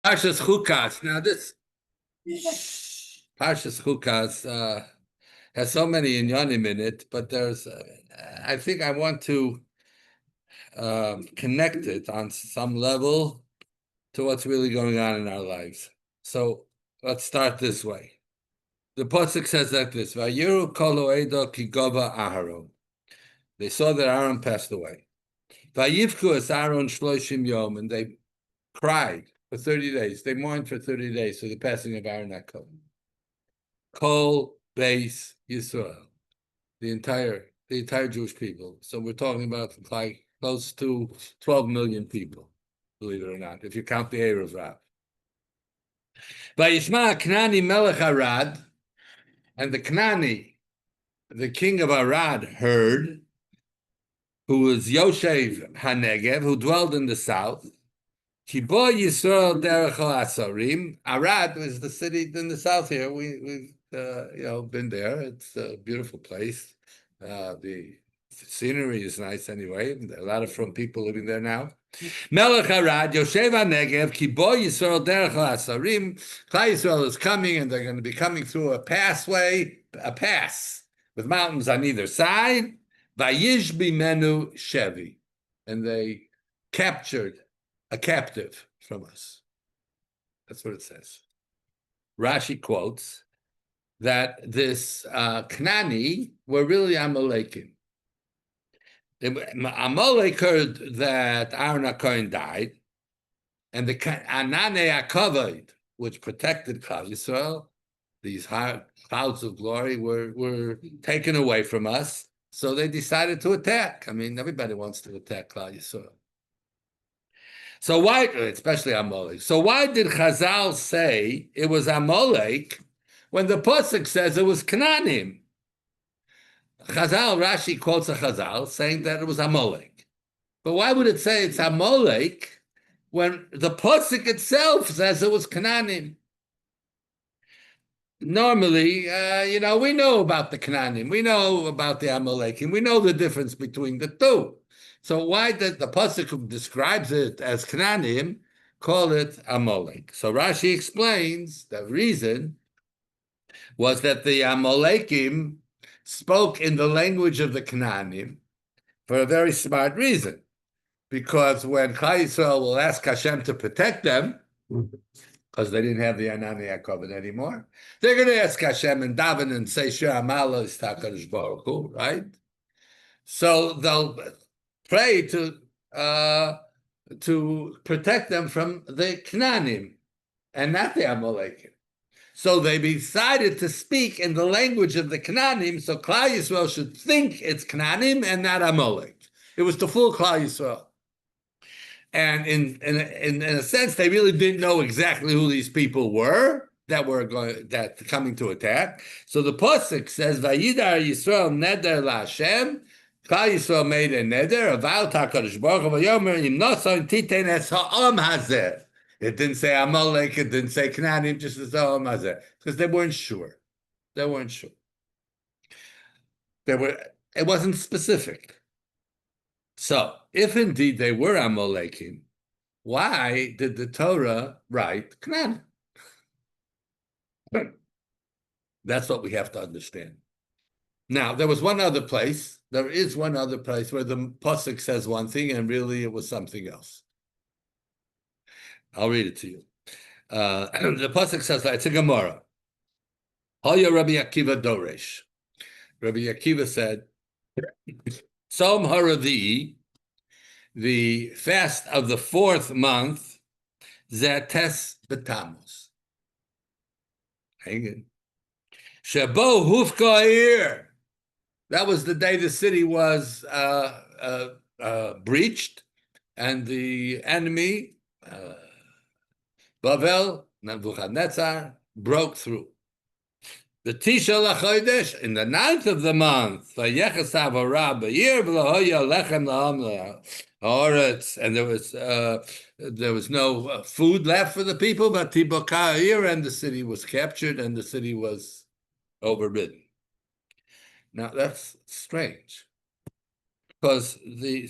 Parshas Chukas. Now this Parshas Chukas has so many inyanim in it, but there's, I think I want to connect it on some level to what's really going on in our lives. So let's start this way. The pasuk says like this: "Vayiru kol edo ki gova Aharon." They saw that Aaron passed away. Vayivku es Aaron shloshim yom, and they cried for 30 days. They mourned for 30 days for the passing of Aaron HaKohen. Kol Beis Yisrael, the entire Jewish people. So we're talking about like close to 12 million people, believe it or not, if you count the Erev Rav. Vayishma Knani Melech Arad, and the Knani, the king of Arad, heard, who was Yoshev HaNegev, who dwelled in the south. Kibo Yisrael Derech Asarim. Arad was the city in the south here. We've been there. It's a beautiful place. The scenery is nice anyway. There are a lot of from people living there now. Melech Arad, Yoshev HaNegev, Kibo Yisrael Derech Asarim. Klal Yisrael is coming, and they're going to be coming through a pass with mountains on either side. Vayish bimenu Shevi, and they captured a captive from us. That's what it says. Rashi quotes that this Knani were really Amalekim. Amalek heard that Aaron HaKohen died, and the Anane HaKavod, which protected Klal Yisrael, these clouds of glory, were taken away from us. So they decided to attack. I mean, everybody wants to attack Klal Yisrael. So why, especially Amalek? So why did Chazal say it was Amalek when the pasuk says it was Canaanim? Rashi quotes a Chazal saying that it was Amalek. But why would it say it's Amalek when the pasuk itself says it was Canaanim? Normally, we know about the Canaanim, we know about the Amalekim, we know the difference between the two. So why did the pasuk who describes it as Canaanim call it Amalek? So Rashi explains the reason was that the Amalekim spoke in the language of the Canaanim for a very smart reason. Because when Klal Yisrael will ask Hashem to protect them, because they didn't have the Anani HaKavod anymore, they're going to ask Hashem and daven and say, Shir Amala is HaKadosh Baruch Hu, right? So they'll pray to protect them from the Knaanim and not the Amalekim. So they decided to speak in the language of the Knaanim, so Klal Yisrael should think it's Knaanim and not Amalek. It was to fool Klal Yisrael. And in a sense, they really didn't know exactly who these people were that were coming to attack. So the pasuk says, "Vayidar Yisrael neder laHashem." Klal Yisrael made a neder, a vow to HaKadosh Baruch Hu, v'yomer im noson titen es ha'am hazeh. It didn't say Amalek, it didn't say Knaanim, just as ha'am hazeh, because they weren't sure. They weren't sure. It wasn't specific. So, if indeed they were Amalekim, why did the Torah write Canaan? That's what we have to understand. Now, there is one other place where the pasuk says one thing and really it was something else. I'll read it to you. The pasuk says that it's a Gemara. Hoya Rabbi Akiva Doresh. Rabbi Akiva said, Tzom Haravi, the fast of the 4th month, Zates B'Tammuz. Hang in. Shabo Hufka Ha'ir. That was the day the city was breached, and the enemy, Bavel, Nebuchadnezzar, broke through. The Tisha L'Chodesh, in the 9th of the month, Vayechasav Hara B'Yir V'Lahoya Lechem L'Ham Haaretz, and there was no food left for the people, but Tibokah Ha'ir, and the city was captured, and the city was overridden. Now that's strange, because the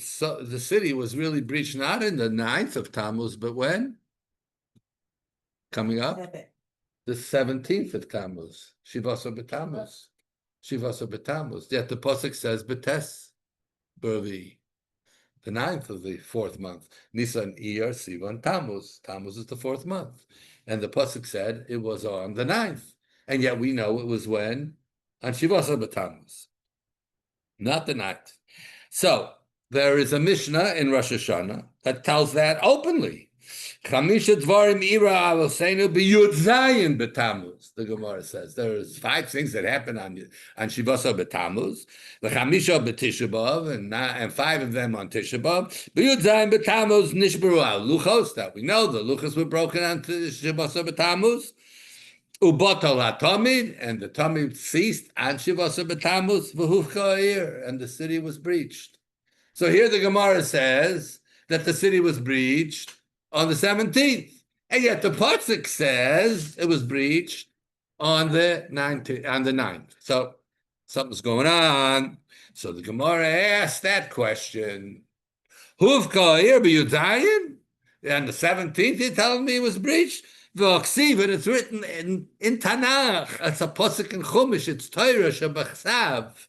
city was really breached not in the 9th of Tammuz, but when? coming up? The 17th of Tammuz. Shivasa B'Tammuz. Shivasa B'Tammuz. Yet the Pasuk says B'Tes Bervi. The 9th of the 4th month. Nisan, Iyar, Sivan, Tammuz. Tammuz is the 4th month. And the Pasuk said it was on the 9th. And yet we know it was when? On Shivasa B'Tammuz. Not the 9th. So, there is a Mishnah in Rosh Hashanah that tells that openly. Chamisha dvarim ira alosenu b'yud zayin b'Tammuz. The Gemara says there's 5 things that happen on Shivasa b'Tammuz, the Chamisha b'Tisha B'av, and 5 of them on Tisha B'av. B'yud zayin b'Tammuz nishbaru al luchos, that we know the luchos were broken on Shivasa b'Tammuz. Ubatal hatamid, and the tamid ceased on Shivasa b'Tammuz v'hufka, and the city was breached. So here the Gemara says that the city was breached on the 17th. And yet the Pasuk says it was breached on the 9th. So something's going on. So the Gemara asked that question. Huvka here b'Yudayin? On the 17th, you're telling me it was breached? V'oksiv, and it's written in Tanakh. It's a Pasuk in Chumash. It's Torah Shebachsav.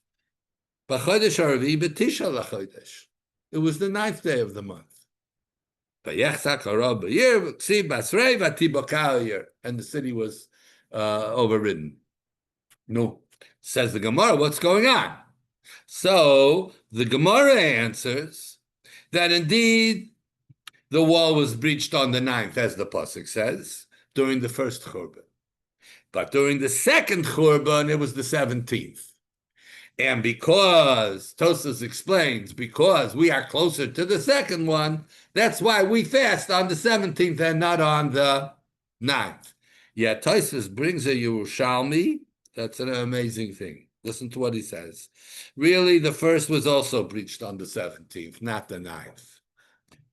B'chodesh Arvi b'Tisha l'chodesh. It was the 9th day of the month. And the city was overridden. No, says the Gemara, what's going on? So the Gemara answers that indeed the wall was breached on the 9th, as the Pasuk says, during the first Churban. But during the second Churban, it was the 17th. And because, Tosas explains, because we are closer to the second one, that's why we fast on the 17th and not on the 9th. Yet Tosas brings a Yerushalmi. That's an amazing thing. Listen to what he says. Really, the first was also breached on the 17th, not the 9th.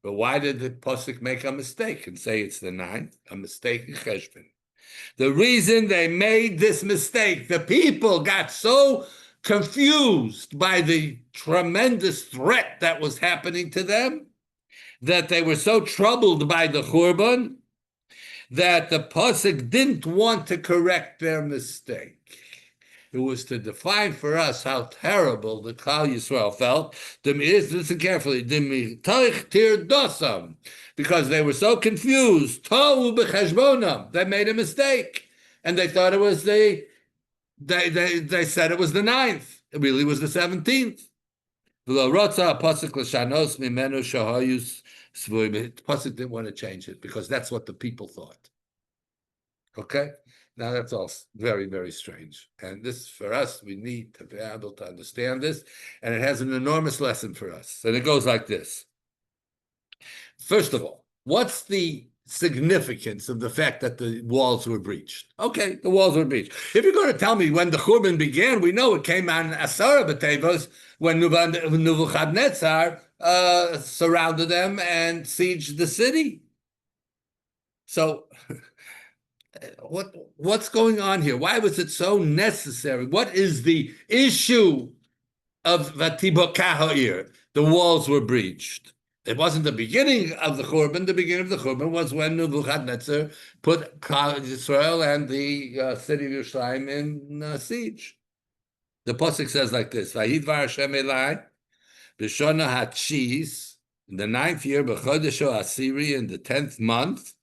But why did the Pasuk make a mistake and say it's the 9th? A mistake in Cheshvan. The reason they made this mistake, the people got so confused by the tremendous threat that was happening to them, that they were so troubled by the Churban, that the Pasuk didn't want to correct their mistake. It was to define for us how terrible the Klal Yisrael felt. Listen carefully. Because they were so confused. They made a mistake. And they thought it was they said it was the 9th. It really was the 17th. The Pasuk didn't want to change it because that's what the people thought. Okay? Now that's all very, very strange. And this, for us, we need to be able to understand this. And it has an enormous lesson for us. And it goes like this. First of all, what's the significance of the fact that the walls were breached? Okay, the walls were breached. If you're going to tell me when the Churban began, we know it came on Asara B'Tevos when Nebuchadnezzar surrounded them and sieged the city. So what's going on here? Why was it so necessary? What is the issue of Vatiboka Ha'ir? The walls were breached. It wasn't the beginning of the Churban. The beginning of the Churban was when Nebuchadnezzar put Israel and the city of Yerushalayim in siege. The Pasuk says like this: Vayidvar Hashem Elai b'shana hatshis, in the 9th year, b'chodesho Asiri, in the 10th month,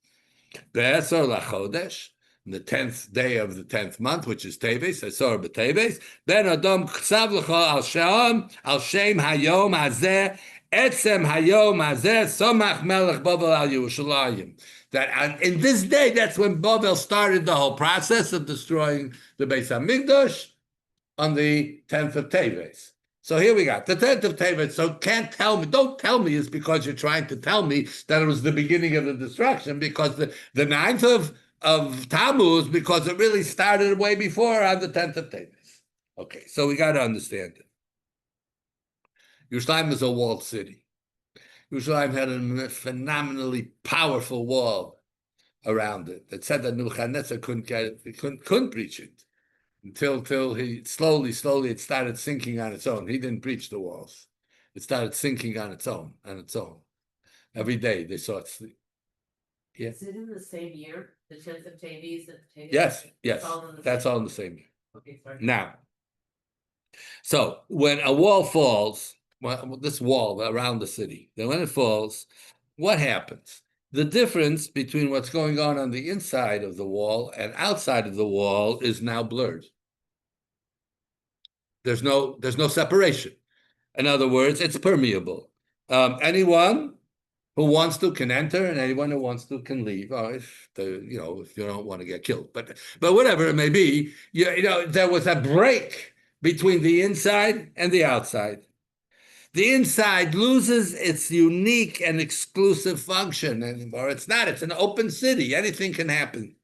be'esor lachodesh, in the 10th day of the 10th month, which is Teves, Esor b'Teves, ben Adam k'sav l'cho al shem hayom hazeh. Etzem hayom hazeh somach melech Bavel al Yerushalayim. That in this day, that's when Bavel started the whole process of destroying the Beis Hamikdash on the 10th of Teves. So here we got the 10th of Teves. So don't tell me it's because you're trying to tell me that it was the beginning of the destruction, because the 9th of Tammuz, because it really started way before on the 10th of Teves. Okay, so we got to understand it. Yerushalayim is a walled city. Yerushalayim had a phenomenally powerful wall around it. It said that Nebuchadnezzar couldn't breach it until he slowly it started sinking on its own. He didn't breach the walls. It started sinking on its own. Every day they saw it. Yeah. Is it in the same year, the 10th of Tammuz and Tammuz? Yes, yes, It's all in the that's same- all in the same year. Okay, sorry. Now, so when a wall falls, well, this wall around the city, then when it falls, what happens? The difference between what's going on the inside of the wall and outside of the wall is now blurred. There's no separation. In other words, it's permeable. Anyone who wants to can enter, and anyone who wants to can leave. If if you don't want to get killed, but whatever it may be, there was a break between the inside and the outside. The inside loses its unique and exclusive function, or it's not. It's an open city. Anything can happen.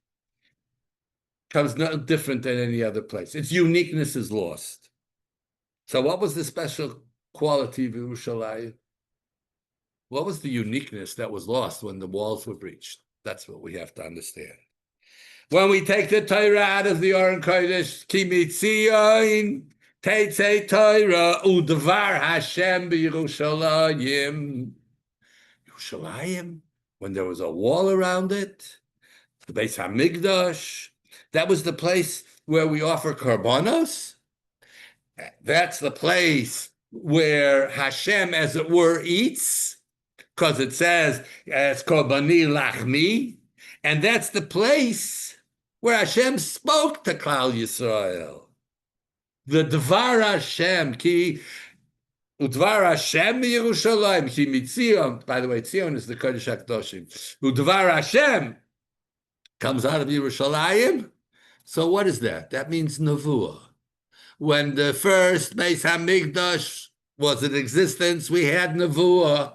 Becomes no different than any other place. Its uniqueness is lost. So, what was the special quality of Yerushalayim? What was the uniqueness that was lost when the walls were breached? That's what we have to understand. When we take the Torah out of the Aron Kodesh, Ki mitzion teitzei Torah udvar Hashem b'Yerushalayim. Yerushalayim, when there was a wall around it, the Beis Hamikdash, that was the place where we offer korbanos. That's the place where Hashem, as it were, eats, because it says it's korbani lachmi, and that's the place where Hashem spoke to Klal Yisrael. The Dvar Hashem, ki udvar Hashem Yerushalayim, ki mitzion. By the way, Tzion is the Kodesh HaKadoshim. Udvar Hashem comes out of Yerushalayim. So what is that? That means Nevuah. When the first Beis Hamikdash was in existence, we had Nevuah.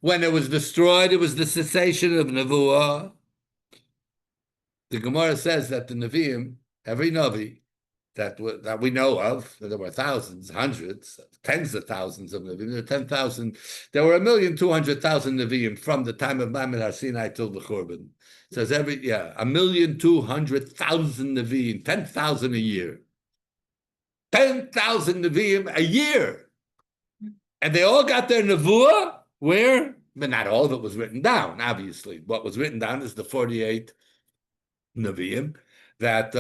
When it was destroyed, it was the cessation of Nevuah. The Gemara says that the Nevi'im, every Navi that we know of, there were thousands, hundreds, tens of thousands of Nevi'im. There were 10,000. There were 1,200,000 Nevi'im from the time of Maamad Har Sinai till the Churban. It says 1,200,000 Nevi'im, 10,000 a year. 10,000 Nevi'im a year. And they all got their Nevuah where? But not all of it was written down, obviously. What was written down is the 48 Nevi'im that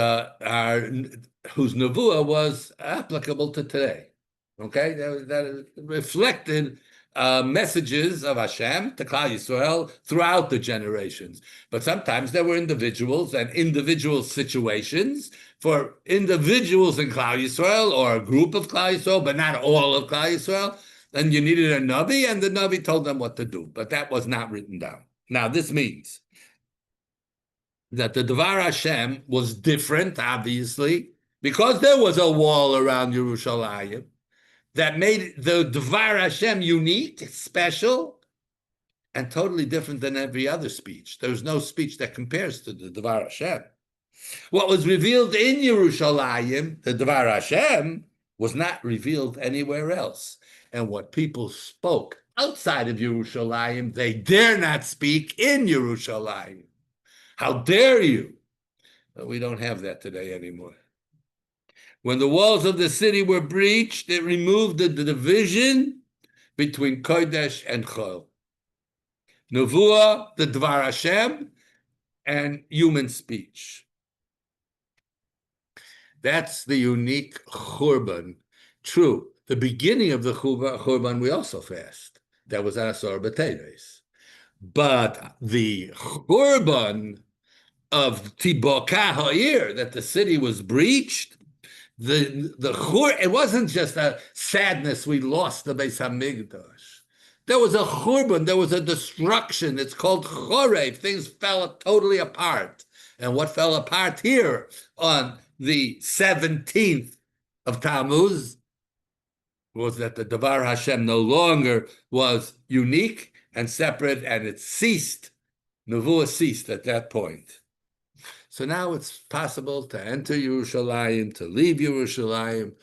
whose Nevuah was applicable to today. Okay? That reflected messages of Hashem to Klal Yisrael throughout the generations. But sometimes there were individuals and individual situations for individuals in Klal Yisrael or a group of Klal Yisrael, but not all of Klal Yisrael. And you needed a Navi, and the Navi told them what to do. But that was not written down. Now, this means that the Dvar Hashem was different, obviously, because there was a wall around Yerushalayim that made the Dvar Hashem unique, special, and totally different than every other speech. There's no speech that compares to the Dvar Hashem. What was revealed in Yerushalayim, the Dvar Hashem, was not revealed anywhere else. And what people spoke outside of Yerushalayim, they dare not speak in Yerushalayim. How dare you? But we don't have that today anymore. When the walls of the city were breached, it removed the division between Kodesh and Chol. Nevuah, the Dvar Hashem, and human speech. That's the unique Churban. True, the beginning of the Churban, we also fast. That was Asar B'Teres. But the Churban of Tibokah Ha'ir, that the city was breached, it wasn't just a sadness we lost the Beis Hamikdash. There was a churban, there was a destruction. It's called chorev. Things fell totally apart. And what fell apart here on the 17th of Tammuz was that the Dvar Hashem no longer was unique and separate, and it ceased. Nevuah ceased at that point. So now it's possible to enter Yerushalayim, to leave Yerushalayim,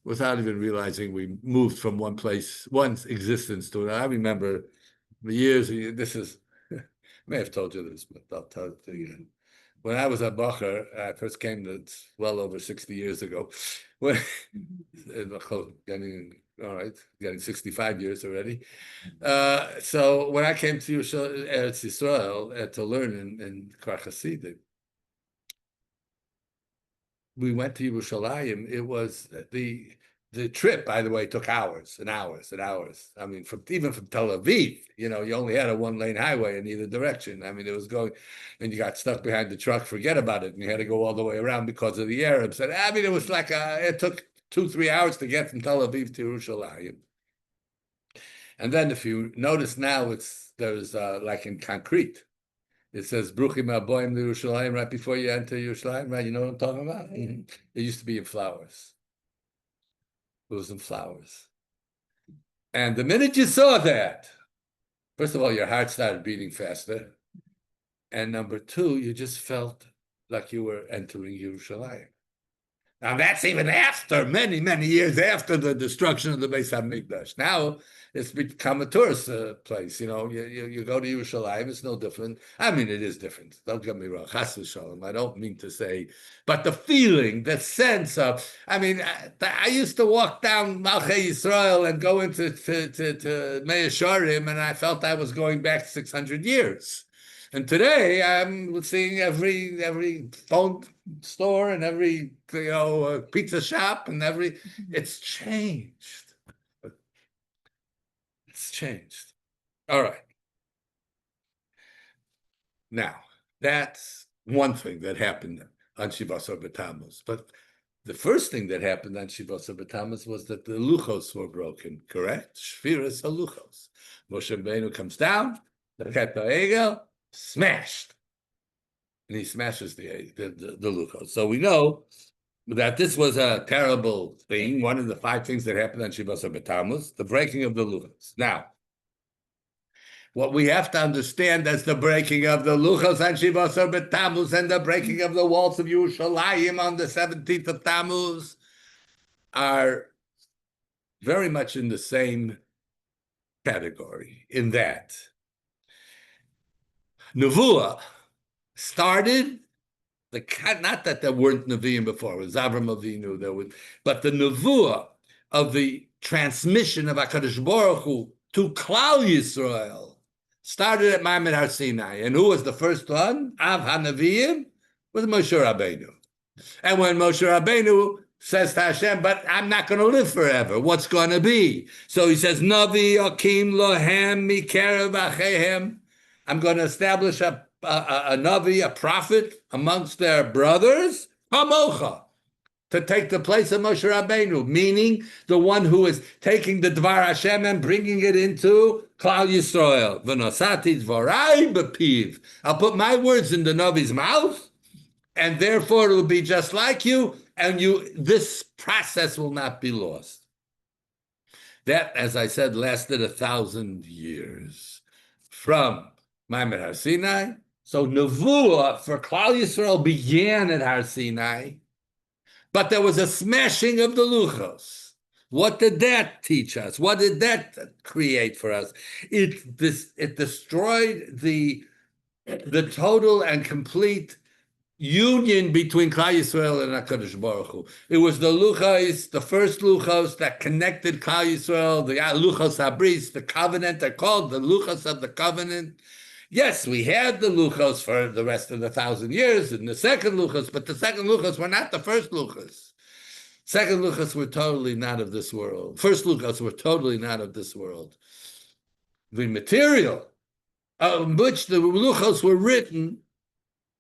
without even realizing we moved from one existence to another. I remember the years, I may have told you this, but I'll tell it again. When I was a Bacher, I first came, well over 60 years ago, when getting all right, getting 65 years already. So when I came to Eretz Yisrael to learn in Kfar Hasidim, we went to Yerushalayim. It was the trip, by the way, took hours and hours and hours. I mean, even from Tel Aviv, you only had a one-lane highway in either direction. I mean, it was going, and you got stuck behind the truck, forget about it, and you had to go all the way around because of the Arabs. And I mean, it was like it took 2-3 hours to get from Tel Aviv to Yerushalayim. And then if you notice now, there's like in concrete. It says Bruchim Aboim Yerushalayim right before you enter Yerushalayim, right? You know what I'm talking about? Mm-hmm. It used to be in flowers. It was in flowers. And the minute you saw that, first of all, your heart started beating faster. And number two, you just felt like you were entering Yerushalayim. Now that's even after many, many years after the destruction of the Beis HaMikdash. Now it's become a tourist place. You go to Yerushalayim, it's no different. I mean, it is different. Don't get me wrong. Chas v'shalom. I don't mean to say, but the feeling, the sense of. I mean, I used to walk down Malchei Yisrael and go into Mei Sharim, and I felt I was going back 600 years. And today I'm seeing every phone store and every pizza shop and it's changed. It's changed. All right. Now that's one thing that happened on Shivas B'Tammuz. But the first thing that happened on Shivas B'Tammuz was that the luchos were broken. Correct? Shviras haluchos. Moshe Rabbeinu comes down. The Chet HaEgel smashed, and he smashes the luchos. So we know that this was a terrible thing. One of the 5 things that happened on Shivas B'Tammuz, the breaking of the luchos. Now, what we have to understand as the breaking of the luchos on Shivas B'Tammuz and the breaking of the walls of Yerushalayim on the 17th of Tammuz are very much in the same category, in that Nevuah started, not that there weren't Nevi'im before, it was Avram Avinu, but the Nevuah of the transmission of HaKadosh Baruch Hu to Klal Yisrael started at Ma'amad Har Sinai. And who was the first one? Av HaNevi'im was Moshe Rabbeinu. And when Moshe Rabbeinu says to Hashem, but I'm not going to live forever, what's going to be? So he says, Navi Akim Lohem Mikerev Achehem. I'm going to establish a Navi, a prophet amongst their brothers, Hamocha, to take the place of Moshe Rabbeinu, meaning the one who is taking the Dvar Hashem and bringing it into Klal Yisrael. V'nosati dvarai b'piv. I'll put my words in the Navi's mouth, and therefore it will be just like you, and this process will not be lost. That, as I said, lasted 1,000 years. From Ma'amad Har Sinai. So Nevuah for Klal Yisrael began at Har Sinai, but there was a smashing of the luchos. What did that teach us? What did that create for us? It destroyed the total and complete union between Klal Yisrael and HaKadosh Baruch Hu. It was the luchos, the first luchos that connected Klal Yisrael, the luchos habris, the covenant. They're called the luchos of the covenant. Yes, we had the luchos for the rest of the 1,000 years in the second luchos, but the second luchos were not the first luchos. Second luchos were totally not of this world. First luchos were totally not of this world. The material on which the luchos were written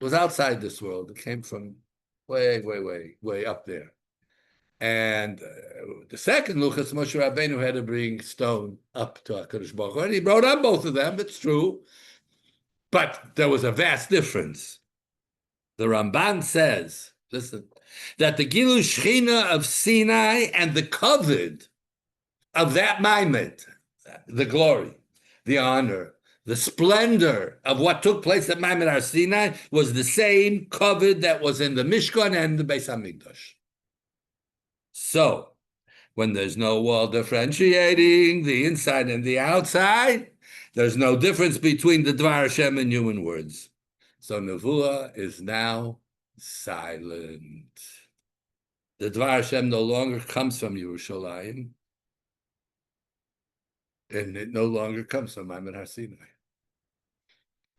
was outside this world. It came from way, way, way, way up there. And the second luchos, Moshe Rabbeinu had to bring stone up to HaKadosh Baruch Hu. And he brought up both of them, it's true. But there was a vast difference. The Ramban says, listen, that the Gilu Shechina of Sinai and the kavod of that Maimed, the glory, the honor, the splendor of what took place at Ma'amad Har Sinai was the same kavod that was in the Mishkan and the Beis HaMikdash. So, when there's no wall differentiating the inside and the outside, there's no difference between the Dvar Hashem and human words. So Nevuah is now silent. The Dvar Hashem no longer comes from Yerushalayim. And it no longer comes from Maimon Har Sinai.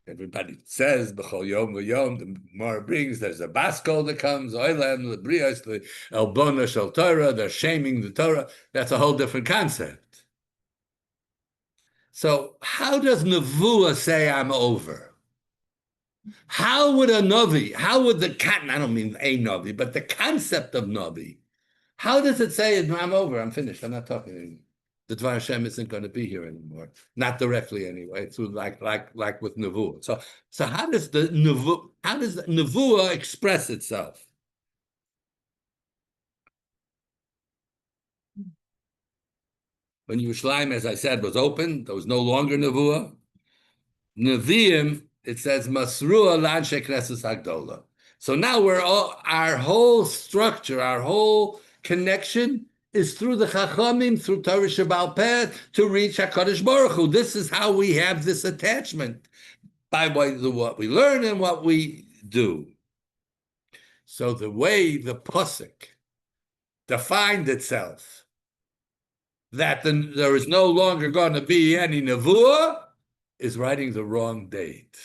Everybody says B'chol Yom V'Yom. The Gemara brings there's a baskol that comes. Oilam L'Brios the Elbona Shel Torah. They're shaming the Torah. That's a whole different concept. So how does Nevuah say I'm over? How would a Navi? How would the I don't mean a Navi, but the concept of Navi. How does it say I'm over? I'm finished. I'm not talking anymore. The Dvar Hashem isn't going to be here anymore, not directly anyway. It's like with Nevuah. So how does the Nevuah express itself? When Yerushalayim, as I said, was open, there was no longer Nevuah. Nevi'im, it says Masruah Lanshe Knesses Hagdola. So now our whole structure, our whole connection is through the Chachamim, through Torah Sheba'al Peh, to reach HaKadosh Baruch Hu. This is how we have this attachment, by what we learn and what we do. So the way the Pasuk defined itself, that there is no longer going to be any Nevuah, is writing the wrong date.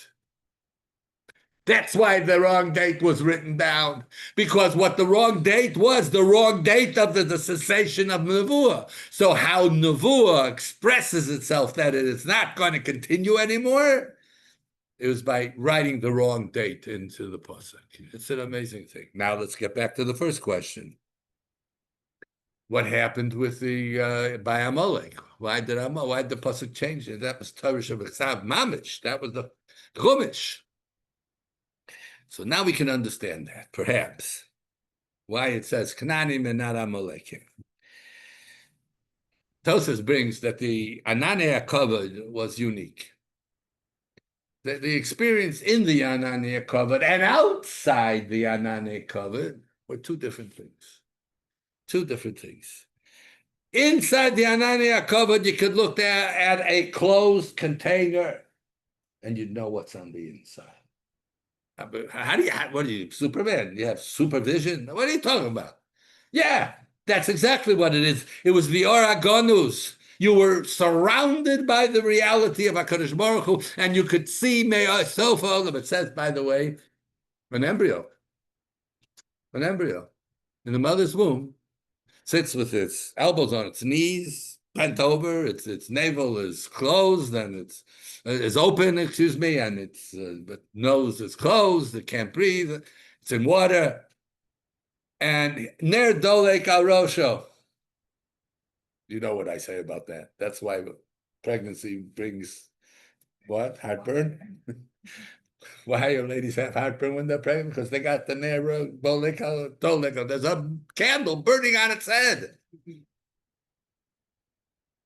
That's why the wrong date was written down, because what the wrong date was, the wrong date of the cessation of Nevuah. So how Nevuah expresses itself that it is not going to continue anymore, it was by writing the wrong date into the pasuk. It's an amazing thing. Now let's get back to the first question. What happened with the by Amalek? Why did the pasuk change it? That was Torah Shabbat Mamish. That was the Chumash. So now we can understand that, perhaps, why it says Kananim and not Amalekim. Tosas brings that the Ananei HaKavod was unique. The experience in the Ananei HaKavod and outside the Ananei HaKavod were two different things. Two different things. Inside the Ananei HaKavod, you could look at a closed container and you'd know what's on the inside. What are you, Superman? You have supervision? What are you talking about? Yeah, that's exactly what it is. It was the Oragonus. You were surrounded by the reality of HaKadosh Baruch Hu, and you could see Sofa. It says, by the way, an embryo in the mother's womb sits with its elbows on its knees, bent over, its navel is closed, and is open, and its nose is closed, it can't breathe, it's in water. And ner dolek al rosho. You know what I say about that. That's why pregnancy brings what? Heartburn? Why do ladies have heartburn when they're pregnant? Because they got the ner dolek al dolek. There's a candle burning on its head.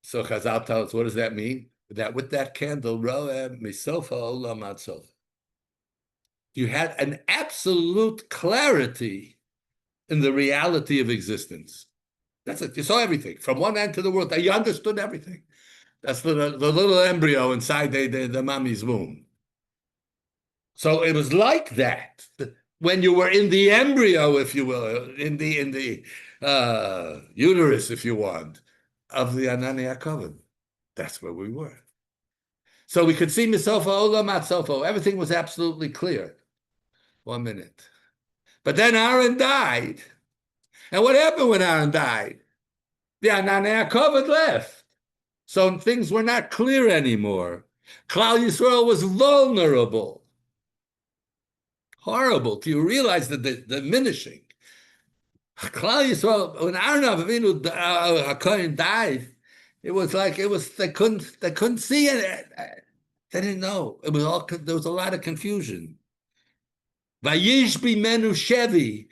So Chazal tells us, what does that mean? That with that candle, you had an absolute clarity in the reality of existence. That's it. You saw everything from one end to the world. You understood everything. That's the little embryo inside the mommy's womb. So it was like that when you were in the embryo, if you will, in the uterus, if you want, of the Ananei HaKavod. That's where we were. So we could see Misofa Olam Atzofo. Everything was absolutely clear. 1 minute. But then Aaron died. And what happened when Aaron died? The Ananei HaKavod left. So things were not clear anymore. Klal Yisrael was vulnerable. Horrible. Do you realize the diminishing? Klal Yisrael, when Aaron Avinu HaKohen died, it was like they couldn't see it. They didn't know. It was all there was a lot of confusion. Vayishbi menu shevi.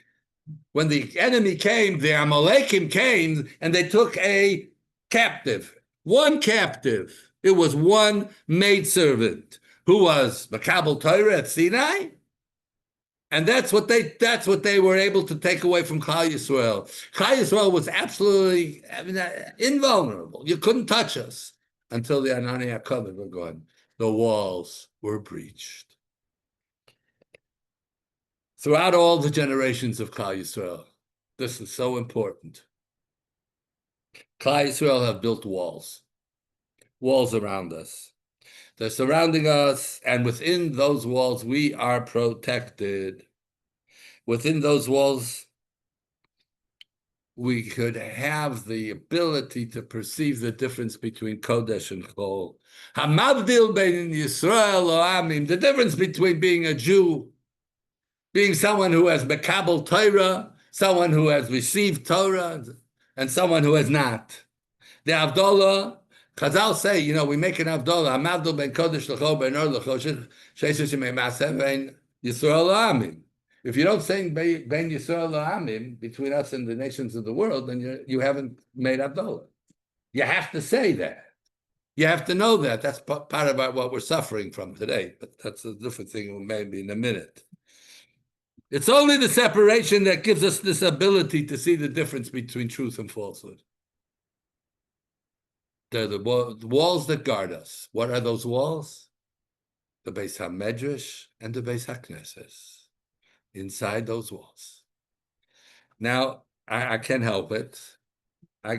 When the enemy came, the Amalekim came, and they took a captive. One captive. It was one maidservant who was Makabel Torah at Sinai. And that's what they were able to take away from Klal Yisrael. Klal Yisrael was absolutely invulnerable. You couldn't touch us until the Ananei HaKavod were gone. The walls were breached. Throughout all the generations of Klal Yisrael, this is so important. Klal Yisrael have built walls. walls around us. They're surrounding us, and within those walls, we are protected. Within those walls, we could have the ability to perceive the difference between Kodesh and Chol. Hamavdil bein Yisrael o Amim, the difference between being a Jew, being someone who has Mekabel Torah, someone who has received Torah, and someone who has not. The Avdollah, Chazal say, we make an Avdollah, Hamavdil bein Kodesh l'chol bein Or l'chol, sheishes shemei maseh bein Yisrael o Amim. If you don't say Ben Yisrael Amim between us and the nations of the world, then you haven't made Abdullah. You have to say that. You have to know that. That's part of what we're suffering from today. But that's a different thing, maybe in a minute. It's only the separation that gives us this ability to see the difference between truth and falsehood. They're the walls that guard us. What are those walls? The Beis HaMedrash and the Beis HaKnesses. Inside those walls. Now, I can't help it. I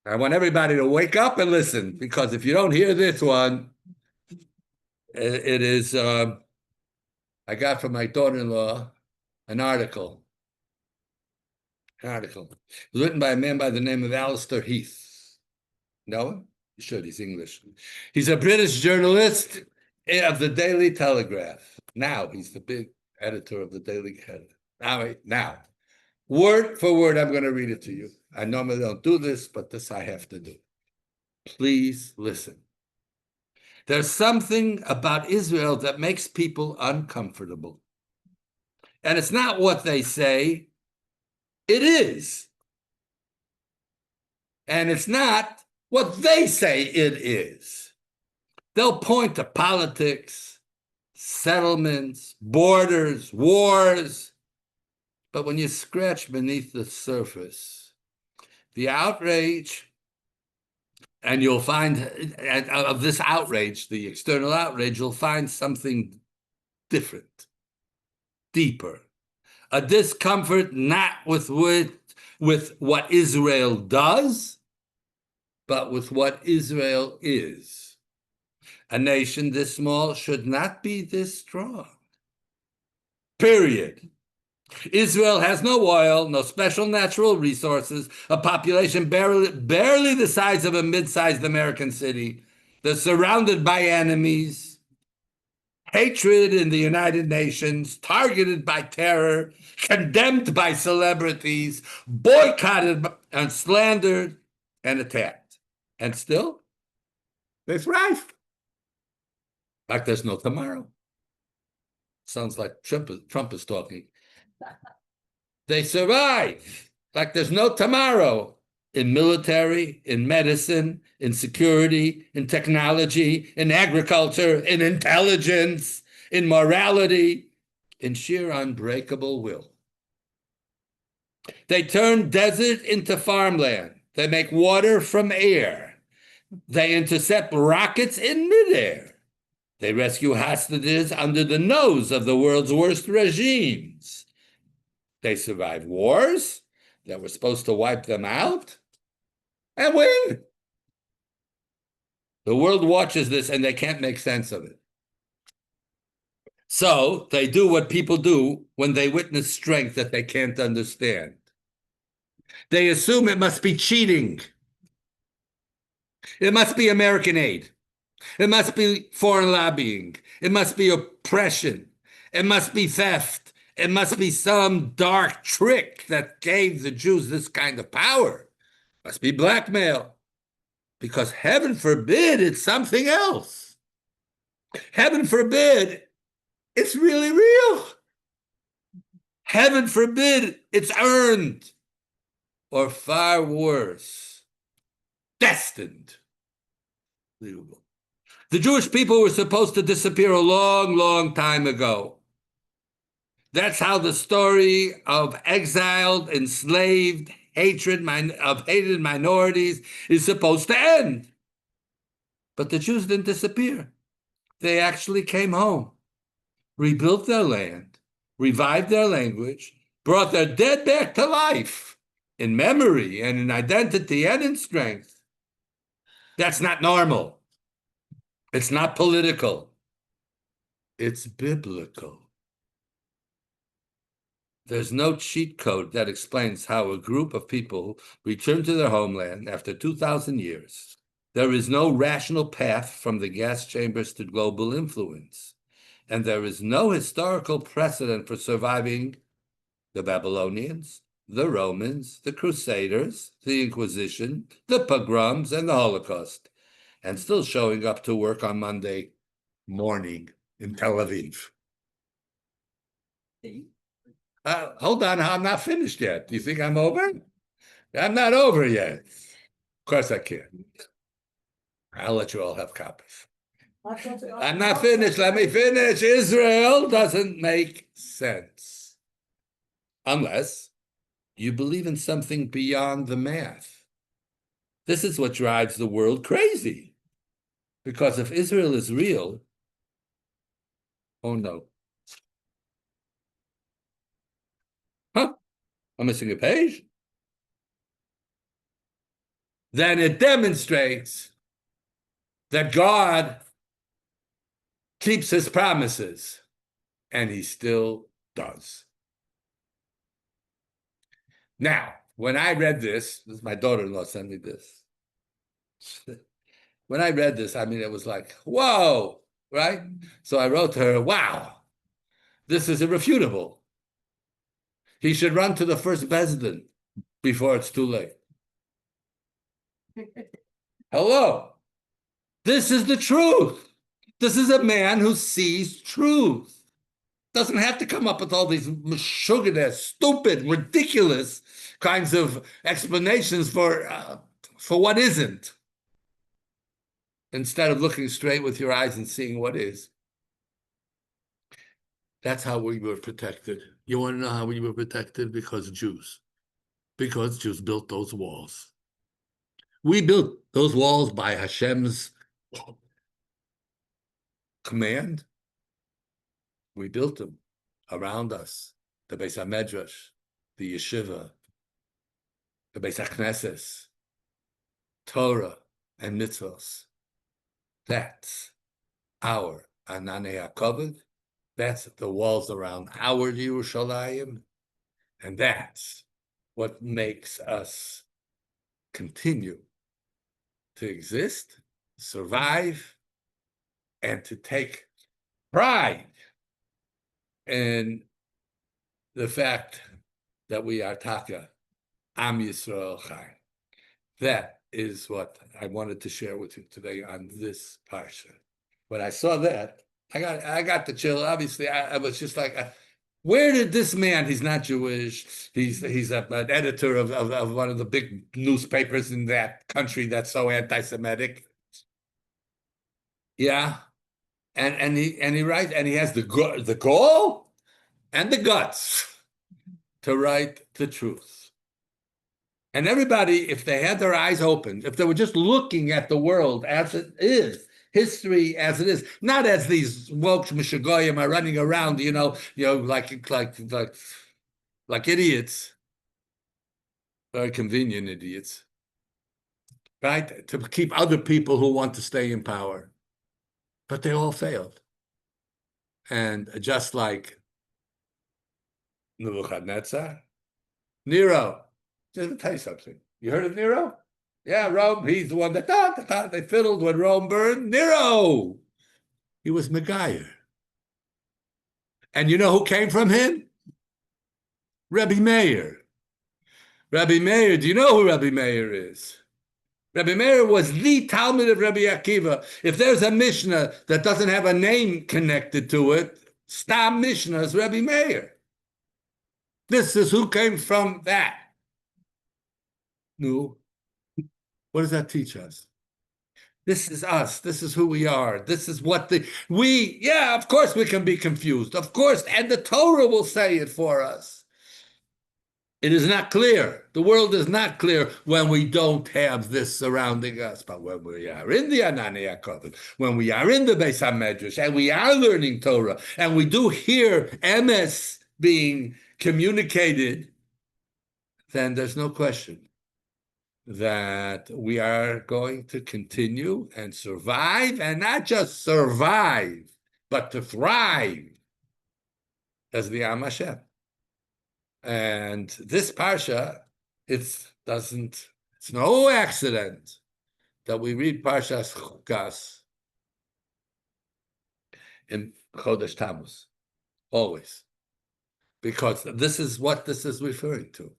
want everybody to wake up and listen, because if you don't hear this one, it is, I got from my daughter-in-law an article. It was written by a man by the name of Alistair Heath. Know him? You should, he's English. He's a British journalist of the Daily Telegraph. Now he's the big editor of the Daily Telegraph. Now, word for word, I'm going to read it to you. I normally don't do this, but this I have to do. Please listen. There's something about Israel that makes people uncomfortable. And it's not what they say, it is. And it's not what they say it is. They'll point to politics, settlements, borders, wars. But when you scratch beneath the surface, the outrage, and you'll find of this outrage, the external outrage, you'll find something different, deeper. A discomfort not with what Israel does, but with what Israel is. A nation this small should not be this strong. Period. Israel has no oil, no special natural resources, a population barely the size of a mid-sized American city. They're surrounded by enemies, hatred in the United Nations, targeted by terror, condemned by celebrities, boycotted and slandered and attacked. And still, they thrive. Like there's no tomorrow. Sounds like Trump is talking. They survive like there's no tomorrow in military, in medicine, in security, in technology, in agriculture, in intelligence, in morality, in sheer unbreakable will. They turn desert into farmland. They make water from air. They intercept rockets in midair. They rescue hostages under the nose of the world's worst regimes. They survive wars that were supposed to wipe them out and win. The world watches this and they can't make sense of it. So they do what people do when they witness strength that they can't understand. They assume it must be cheating. It must be American aid. It must be foreign lobbying. It must be oppression. It must be theft. It must be some dark trick that gave the Jews this kind of power. It must be blackmail. Because heaven forbid it's something else. Heaven forbid it's really real. Heaven forbid it's earned. Or far worse, destined. Unbelievable. The Jewish people were supposed to disappear a long, long time ago. That's how the story of exiled, enslaved, hated minorities is supposed to end. But the Jews didn't disappear. They actually came home, rebuilt their land, revived their language, brought their dead back to life in memory and in identity and in strength. That's not normal. It's not political. It's biblical. There's no cheat code that explains how a group of people return to their homeland after 2,000 years. There is no rational path from the gas chambers to global influence. And there is no historical precedent for surviving the Babylonians, the Romans, the Crusaders, the Inquisition, the pogroms, and the Holocaust, and still showing up to work on Monday morning in Tel Aviv. Hold on, I'm not finished yet. Do you think I'm over? I'm not over yet. Of course I can't. I'll let you all have copies. I'm not finished. Let me finish. Israel doesn't make sense unless you believe in something beyond the math. This is what drives the world crazy. Because if Israel is real, oh no. Huh? I'm missing a page? Then it demonstrates that God keeps his promises, and he still does. Now, when I read this my daughter-in-law sent me this. When I read this, I mean, it was like, whoa, right? So I wrote to her, wow, this is irrefutable. He should run to the first Bezdin before it's too late. Hello. This is the truth. This is a man who sees truth. Doesn't have to come up with all these meshuggah, stupid, ridiculous kinds of explanations for what isn't. Instead of looking straight with your eyes and seeing what is. That's how we were protected. You want to know how we were protected? Because Jews built those walls. We built those walls by Hashem's command. We built them around us. The Beis HaMedrash, the Yeshiva, the Beis HaKnesses, Torah, and mitzvos. That's our Ananei HaKavod. That's the walls around our Yerushalayim. And that's what makes us continue to exist, survive, and to take pride in the fact that we are Taka, Am Yisrael Chai. That is what I wanted to share with you today on this parsha. When I saw that, I got the chill. Obviously, I was just like, where did this man? He's not Jewish. He's an editor of one of the big newspapers in that country that's so anti-Semitic. Yeah, and he writes, and he has the gall and the guts to write the truth. And everybody, if they had their eyes open, if they were just looking at the world as it is, history as it is, not as these woke mishagoyim are running around, like idiots, very convenient idiots, right? To keep other people who want to stay in power. But they all failed. And just like Nebuchadnezzar, Nero, just to tell you something. You heard of Nero? Yeah, Rome, he's the one that they fiddled when Rome burned. Nero! He was Megayer. And you know who came from him? Rabbi Meir. Rabbi Meir, do you know who Rabbi Meir is? Rabbi Meir was the Talmud of Rabbi Akiva. If there's a Mishnah that doesn't have a name connected to it, Stam Mishnah is Rabbi Meir. This is who came from that. No. What does that teach us? This is us. This is who we are. This is what of course we can be confused. Of course, and the Torah will say it for us. It is not clear. The world is not clear when we don't have this surrounding us. But when we are in the Ananei HaKavod, when we are in the Beis HaMedrash, and we are learning Torah, and we do hear emes being communicated, then there's no question. that we are going to continue and survive, and not just survive, but to thrive as the Am Hashem. And this parsha, it's no accident that we read Parshas Chukas in Chodesh Tammuz, always, because this is what this is referring to: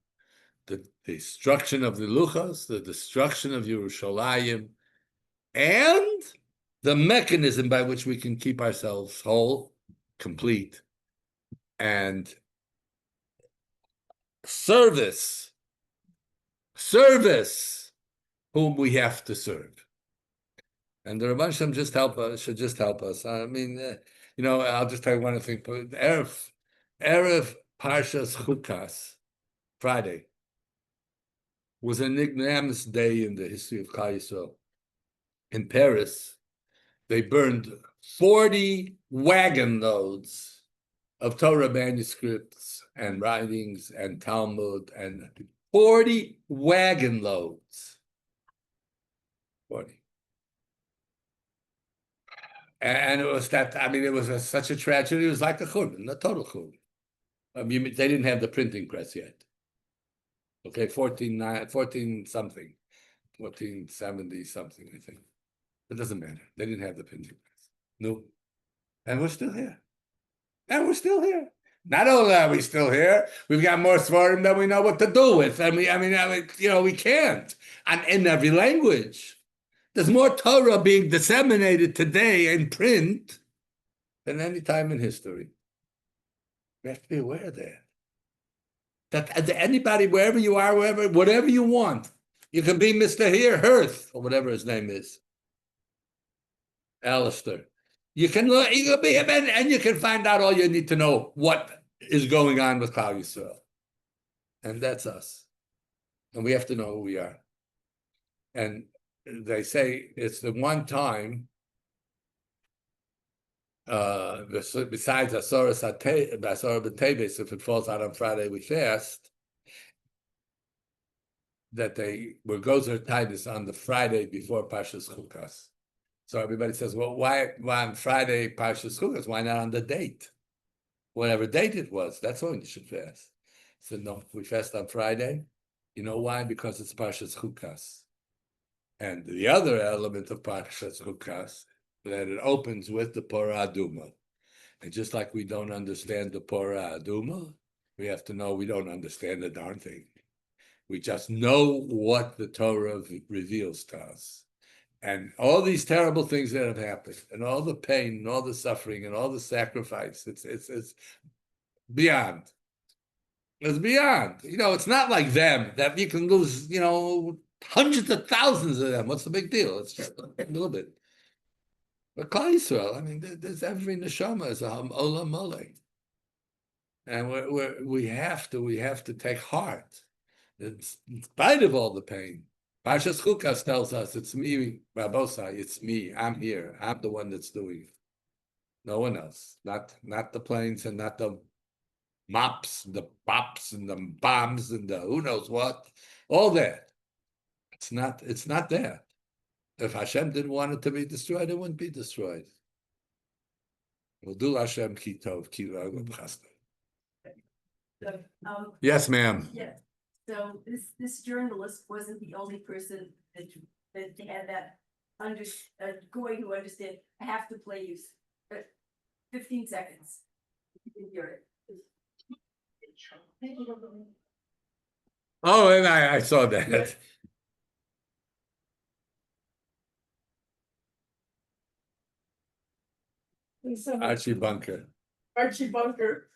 the destruction of the Luchos, the destruction of Yerushalayim, and the mechanism by which we can keep ourselves whole, complete, and service whom we have to serve. And the Rabban Shem should just help us. I mean, I'll just tell you one thing. Erev Parshas Chukas, Friday, was an ignominious day in the history of Klal Yisrael. In Paris, they burned 40 wagon loads of Torah manuscripts and writings and Talmud, and 40 wagon loads. 40. And it was it was such a tragedy. It was like a churban, a total churban. They didn't have the printing press yet. Okay, 14 something, 1470 something, I think. It doesn't matter. They didn't have the printing press. No. And we're still here. And we're still here. Not only are we still here, we've got more svarim than we know what to do with. And we can't. And in every language. There's more Torah being disseminated today in print than any time in history. We have to be aware of that. That anybody, wherever you are, whatever you want, you can be Mr. Hirth, or whatever his name is, Alistair. You can be him, and you can find out all you need to know what is going on with Klal Yisrael. And that's us. And we have to know who we are. And they say it's the one time, besides Asor B'Teves, if it falls out on Friday, we fast, that they were Gozer Titus on the Friday before Parshas Chukas. So everybody says, well, why on Friday, Parshas Chukas? Why not on the date? Whatever date it was, that's when you should fast. So no, we fast on Friday. You know why? Because it's Parshas Chukas. And the other element of Parshas Chukas, that it opens with the Porah Aduma. And just like we don't understand the Porah Aduma, we have to know we don't understand the darn thing. We just know what the Torah reveals to us. And all these terrible things that have happened, and all the pain, and all the suffering, and all the sacrifice, it's beyond. It's beyond. It's not like them, that you can lose, hundreds of thousands of them. What's the big deal? It's just a little bit. But Klal Yisrael, there's every neshama is a olam malay. And we have to take heart, in spite of all the pain. Parshas Chukas tells us, it's me, Rabbosai, it's me, I'm here, I'm the one that's doing it. No one else, not the planes and not the mops, the pops and the bombs and the who knows what, all that. It's not that. If Hashem didn't want it to be destroyed, it wouldn't be destroyed. We'll do Hashem ki tov, ki ra'u b'chasdei. Yes, ma'am. Yeah. So this journalist wasn't the only person that had that going to understand. I have to play you 15 seconds. You can hear it. Oh, and I saw that. Yes. Archie Bunker. Archie Bunker.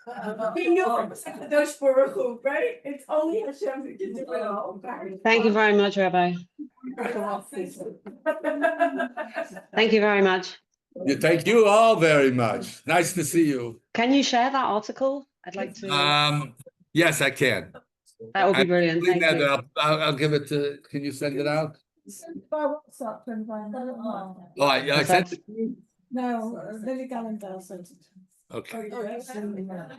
He knew those for who, right? It's only Hashem who can do it all. Thank you very much, Rabbi. Thank you very much. Thank you all very much. Nice to see you. Can you share that article? I'd like to. Yes, I can. That would be brilliant. Thank you. I'll give it to. Can you send it out? By WhatsApp and by Oh, I sent it. No, Lily Gallendale sent it. Okay.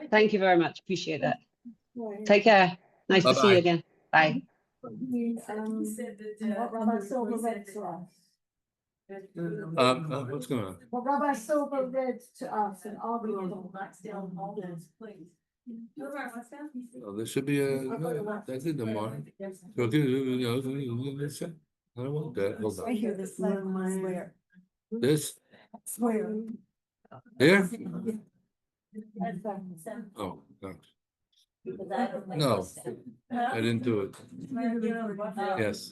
Thank you very much. Appreciate that. Take care. Nice to see you Bye-bye. again. Bye. He said that, what Rabbi Silver read to us. What's going on? What Rabbi Silver read to us and argued on. Oh, there should be that's it, the morning. I don't want that, hold I on. hear this swear. This, Swear. here? Oh, gosh. No, I didn't do it. Yes.